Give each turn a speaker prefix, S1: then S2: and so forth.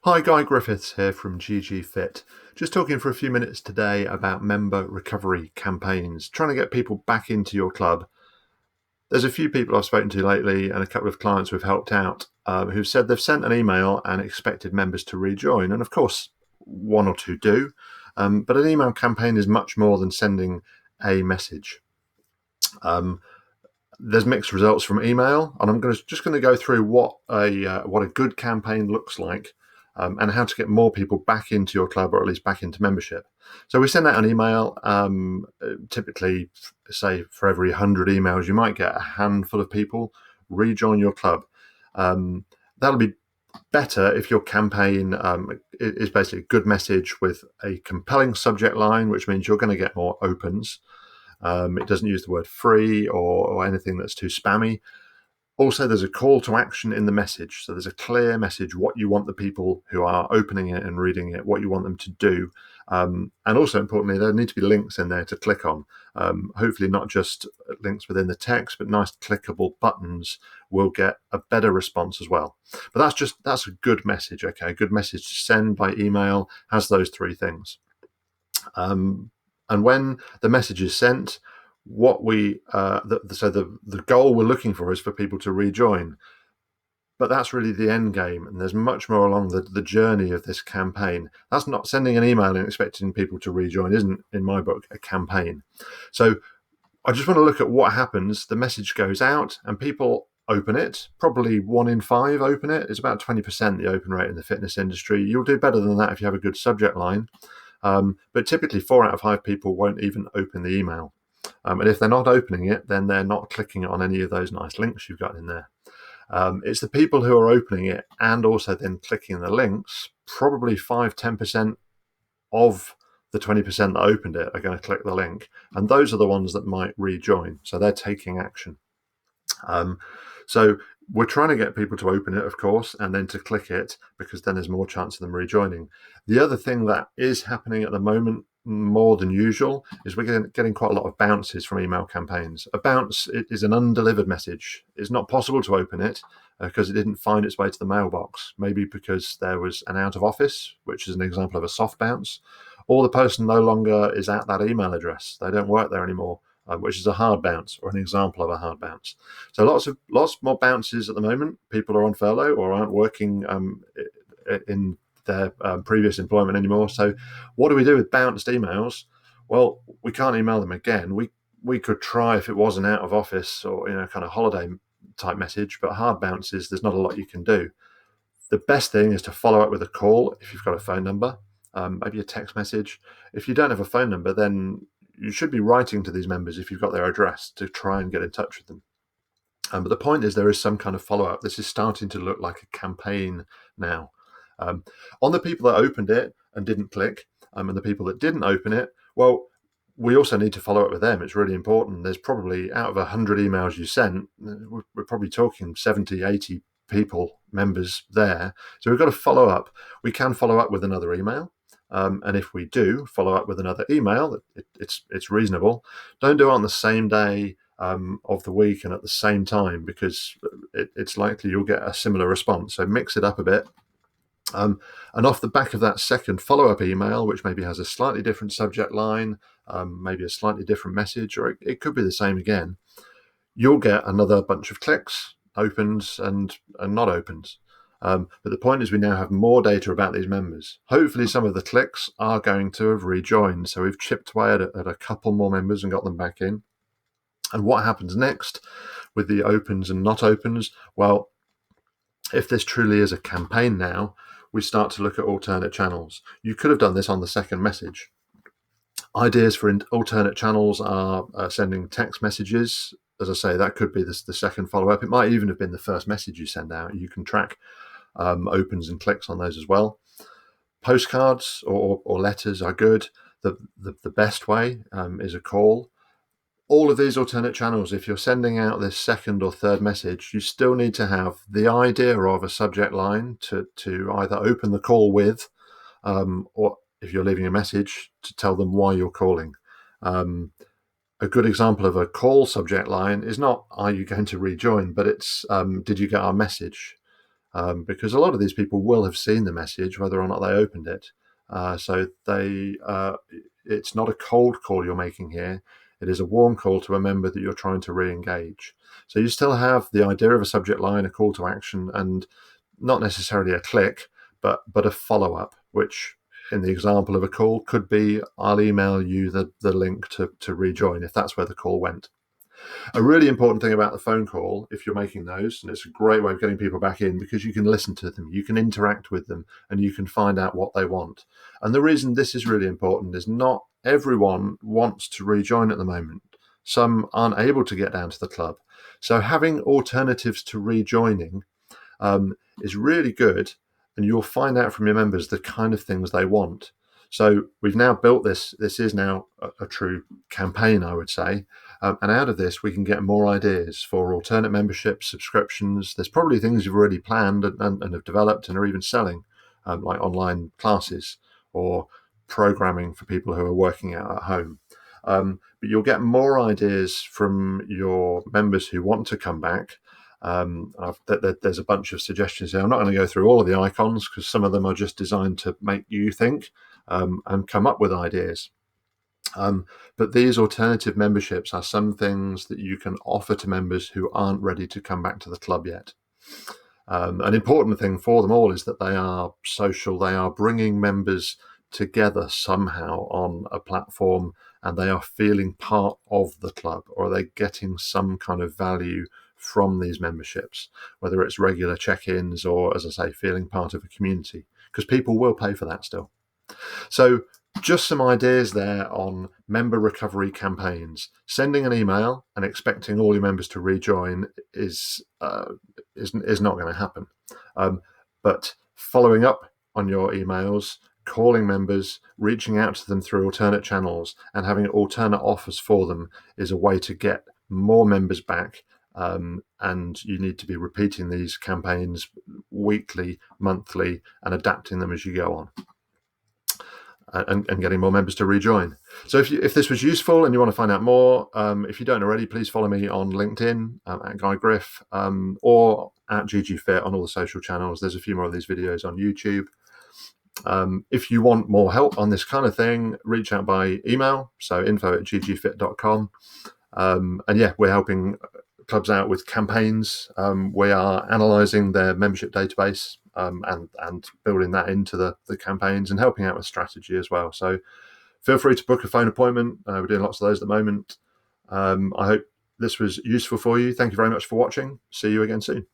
S1: Hi, Guy Griffiths here from GG Fit. Just talking for a few minutes today about member recovery campaigns, trying to get people back into your club. There's a few people I've spoken to lately and a couple of clients we've helped out who've said they've sent an email and expected members to rejoin. And of course, one or two do. But an email campaign is much more than sending a message. There's mixed results from email, and I'm just going to go through what a good campaign looks like, and how to get more people back into your club, or at least back into membership. So we send out an email. Typically, say for every 100 emails, you might get a handful of people rejoin your club. That'll be better if your campaign is basically a good message with a compelling subject line, which means you're going to get more opens. It doesn't use the word free or anything that's too spammy. Also, there's a call to action in the message. So there's a clear message, what you want the people who are opening it and reading it, what you want them to do. And also, importantly, there need to be links in there to click on. Hopefully not just links within the text, but nice clickable buttons will get a better response as well. But that's a good message, okay? A good message to send by email has those three things. And when the message is sent, the goal we're looking for is for people to rejoin. But that's really the end game, and there's much more along the journey of this campaign. That's not sending an email and expecting people to rejoin, isn't, in my book, a campaign. So I just want to look at what happens. The message goes out and people open it. Probably 1 in 5 open it. It's about 20% the open rate in the fitness industry. You'll do better than that if you have a good subject line. But typically 4 out of 5 people won't even open the email. And if they're not opening it, then they're not clicking on any of those nice links you've got in there. It's the people who are opening it and also then clicking the links, probably 5-10% of the 20% that opened it are going to click the link. And those are the ones that might rejoin. So they're taking action. So we're trying to get people to open it, of course, and then to click it, because then there's more chance of them rejoining. The other thing that is happening at the moment, more than usual, is we're getting quite a lot of bounces from email campaigns. A bounce is an undelivered message. It's not possible to open it because it didn't find its way to the mailbox, maybe because there was an out of office, which is an example of a soft bounce, or the person no longer is at that email address. They don't work there anymore. Which is a hard bounce, or an example of a hard bounce. So lots more bounces at the moment. People are on furlough or aren't working in their previous employment anymore. So what do we do with bounced emails? Well, we can't email them again. We could try if it was an out of office or kind of holiday type message, but hard bounces, there's not a lot you can do. The best thing is to follow up with a call if you've got a phone number, maybe a text message. If you don't have a phone number, then you should be writing to these members if you've got their address to try and get in touch with them. But the point is there is some kind of follow-up. This is starting to look like a campaign now. On the people that opened it and didn't click, and the people that didn't open it, well, we also need to follow up with them. It's really important. There's probably, out of 100 emails you sent, we're probably talking 70, 80 people, members there. So we've got to follow up. We can follow up with another email. And if we do follow up with another email, it's reasonable. Don't do it on the same day of the week and at the same time, because it's likely you'll get a similar response. So mix it up a bit. And off the back of that second follow-up email, which maybe has a slightly different subject line, maybe a slightly different message, or it could be the same again, you'll get another bunch of clicks, opens and not opens. But the point is we now have more data about these members. Hopefully some of the clicks are going to have rejoined. So we've chipped away at a couple more members and got them back in. And what happens next with the opens and not opens? Well, if this truly is a campaign now, we start to look at alternate channels. You could have done this on the second message. Ideas for alternate channels are sending text messages. As I say, that could be the second follow-up. It might even have been the first message you send out. You can track opens and clicks on those as well. Postcards or letters are good. The best way is a call. All of these alternate channels, if you're sending out this second or third message, you still need to have the idea of a subject line to either open the call with, or if you're leaving a message, to tell them why you're calling. A good example of a call subject line is not, are you going to rejoin, but it's, did you get our message? because a lot of these people will have seen the message, whether or not they opened it. So it's not a cold call you're making here. It is a warm call to a member that you're trying to re-engage. So you still have the idea of a subject line, a call to action, and not necessarily a click, but a follow-up, which in the example of a call could be, I'll email you the link to rejoin if that's where the call went. A really important thing about the phone call, if you're making those, and it's a great way of getting people back in because you can listen to them, you can interact with them, and you can find out what they want. And the reason this is really important is not everyone wants to rejoin at the moment. Some aren't able to get down to the club. So having alternatives to rejoining is really good, and you'll find out from your members the kind of things they want. So we've now built this. This is now a true campaign, I would say. And out of this, we can get more ideas for alternate memberships, subscriptions. There's probably things you've already planned and have developed and are even selling, like online classes or programming for people who are working out at home. But you'll get more ideas from your members who want to come back. There's a bunch of suggestions here. I'm not going to go through all of the icons because some of them are just designed to make you think and come up with ideas. But these alternative memberships are some things that you can offer to members who aren't ready to come back to the club yet. An important thing for them all is that they are social. They are bringing members together somehow on a platform, and they are feeling part of the club, or are they getting some kind of value from these memberships, whether it's regular check-ins or, as I say, feeling part of a community, because people will pay for that still. So just some ideas there on member recovery campaigns. Sending an email and expecting all your members to rejoin is not going to happen. But following up on your emails, calling members, reaching out to them through alternate channels, and having alternate offers for them is a way to get more members back. And you need to be repeating these campaigns weekly, monthly, and adapting them as you go on. And getting more members to rejoin. So if this was useful and you want to find out more, if you don't already, please follow me on LinkedIn at Guy Griff or at GGFit on all the social channels. There's a few more of these videos on YouTube. If you want more help on this kind of thing, reach out by email, so info@ggfit.com. And yeah, we're helping clubs out with campaigns. We are analysing their membership database and building that into the campaigns and helping out with strategy as well. So feel free to book a phone appointment. We're doing lots of those at the moment. I hope this was useful for you. Thank you very much for watching. See you again soon.